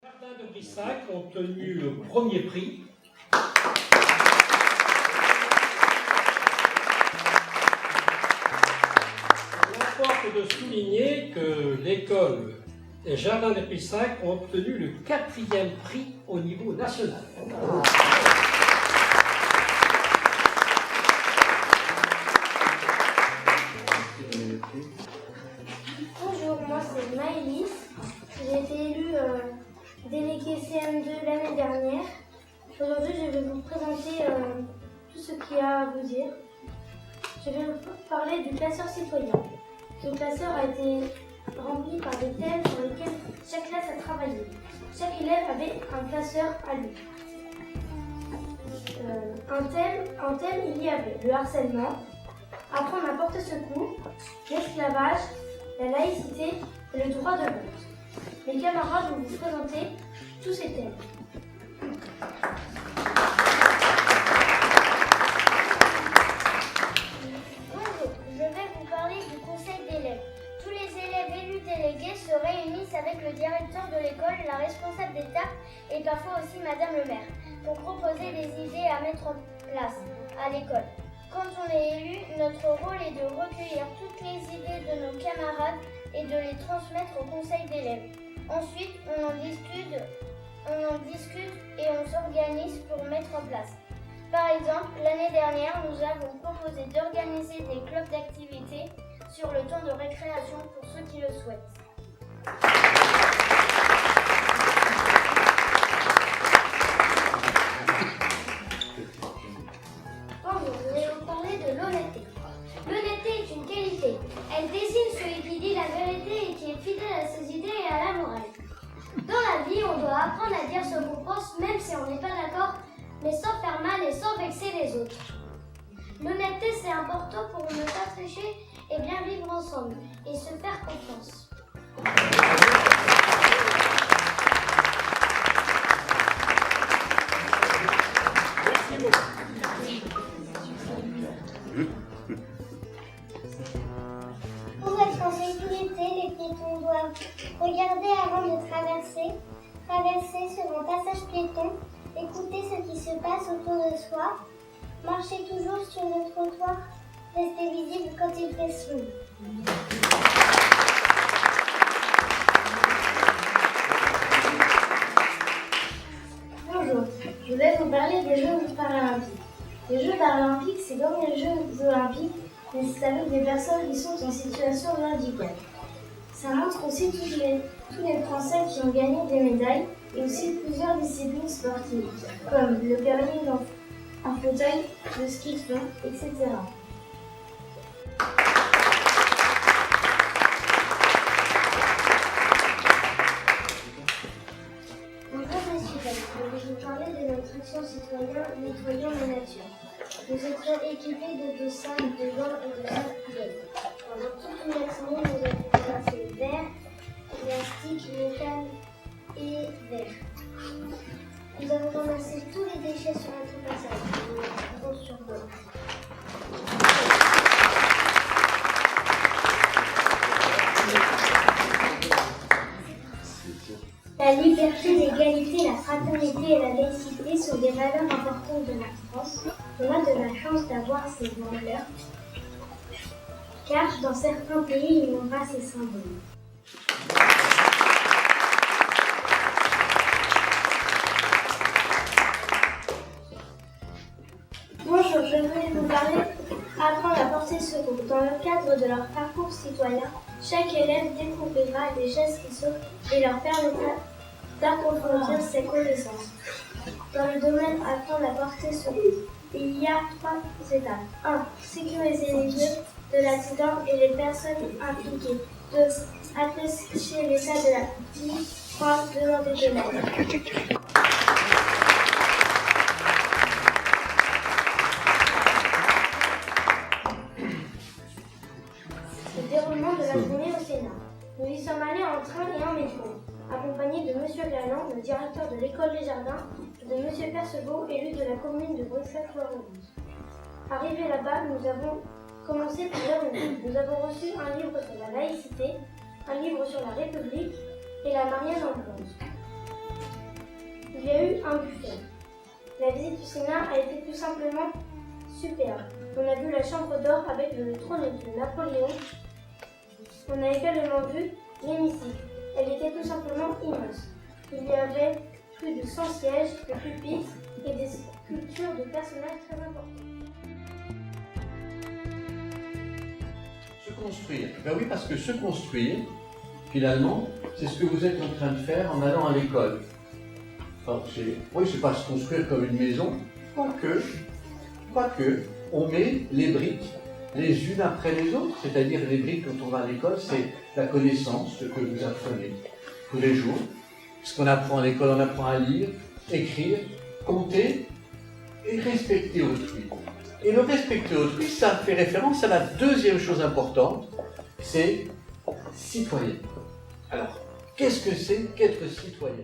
Jardin de Brissac ont obtenu le premier prix. Il importe de souligner que l'école et Jardin de Brissac ont obtenu le 4e prix au niveau national. Bonjour, moi c'est Maëlys. J'ai été élue déléguée CM2 l'année dernière. Aujourd'hui, je vais vous présenter tout ce qu'il y a à vous dire. Je vais vous parler du classeur citoyen. Ce classeur a été rempli par des thèmes sur lesquels chaque classe a travaillé. Chaque élève avait un classeur à lui. Un thème, il y avait le harcèlement, apprendre à porter secours, l'esclavage, la laïcité et le droit de vote. Mes camarades vont vous présenter tous ces thèmes. Bonjour, je vais vous parler du conseil d'élèves. Tous les élèves élus délégués se réunissent avec le directeur de l'école, la responsable d'état et parfois aussi Madame le maire pour proposer des idées à mettre en place à l'école. Quand on est élu, notre rôle est de recueillir toutes les idées de nos camarades et de les transmettre au conseil d'élèves. Ensuite, on en discute et on s'organise pour mettre en place. Par exemple, l'année dernière, nous avons proposé d'organiser des clubs d'activités sur le temps de récréation pour ceux qui le souhaitent. Bonjour, je vais vous parler de l'honnêteté. L'honnêteté est une qualité. Elle désigne celui qui dit la vérité et qui est fidèle à ses idées et à la morale. Dans la vie, on doit apprendre à dire ce qu'on pense même si on n'est pas d'accord, mais sans faire mal et sans vexer les autres. L'honnêteté, c'est important pour ne pas tricher et bien vivre ensemble et se faire confiance. Pour être en sécurité, les piétons doivent regarder avant de traverser sur un passage piéton, écouter ce qui se passe autour de soi, marcher toujours sur le trottoir, rester visible quand il fait sombre. Bonjour, je vais vous parler des Jeux paralympiques. Les Jeux paralympiques, c'est comme les Jeux olympiques, mais c'est avec des personnes qui sont en situation de handicap. Ça montre aussi tous les Français qui ont gagné des médailles et aussi plusieurs disciplines sportives, comme le permis en fauteuil, le ski de fond, etc. Bonjour messieurs, je vais vous parler de notre action citoyenne Nettoyons la nature. Nous étions équipés de dessins, de gants et de sacs poubelles. Pendant toute une matinée, nous avons ramassé verre, plastique, métal et verre. Nous avons ramassé tous les déchets sur notre passage. Nous les trouvons sur bord. La liberté, l'égalité, la fraternité et la laïcité sont des valeurs importantes de la France. On a de la chance d'avoir ces valeurs, car dans certains pays, il n'y a pas ces symboles. Bonjour, je voulais vous parler apprendre à porter secours. Dans le cadre de leur parcours citoyen, chaque élève découvrira des gestes qui sauvent et leur permettra d'approfondir ses connaissances. Dans le domaine apprendre à porter secours, il y a 3 étapes. 1. Sécuriser les lieux de l'accident et les personnes impliquées. 2. Apprécier l'état de la vie. 3. Demander de l'aide. Le déroulement de la journée au Sénat. Nous y sommes allés en train et en métro, accompagnés de M. Galland, le directeur de l'école des Jardins, et de M. Perceval, élu de la commune de Bruxelles-Florence. Arrivés là-bas, nous avons commencé plusieurs réunions. Nous avons reçu un livre sur la laïcité, un livre sur la République et la mariage en bronze. il y a eu un buffet. La visite du Sénat a été tout simplement superbe. On a vu la chambre d'or avec le trône de Napoléon. On a également vu l'hémicycle. Elle était tout simplement immense. Il y avait plus de 100 sièges, de pupitres et des sculptures de personnages très importants. Se construire. Ben oui, parce que se construire, finalement, c'est ce que vous êtes en train de faire en allant à l'école. Alors, oui, c'est pas se construire comme une maison, quoique, on met les briques les unes après les autres, c'est-à-dire les briques quand on va à l'école, c'est la connaissance, ce que vous apprenez tous les jours. Ce qu'on apprend à l'école, on apprend à lire, écrire, compter et respecter autrui. Et le respecter autrui, ça fait référence à la deuxième chose importante, c'est citoyen. Alors, qu'est-ce que c'est qu'être citoyen ?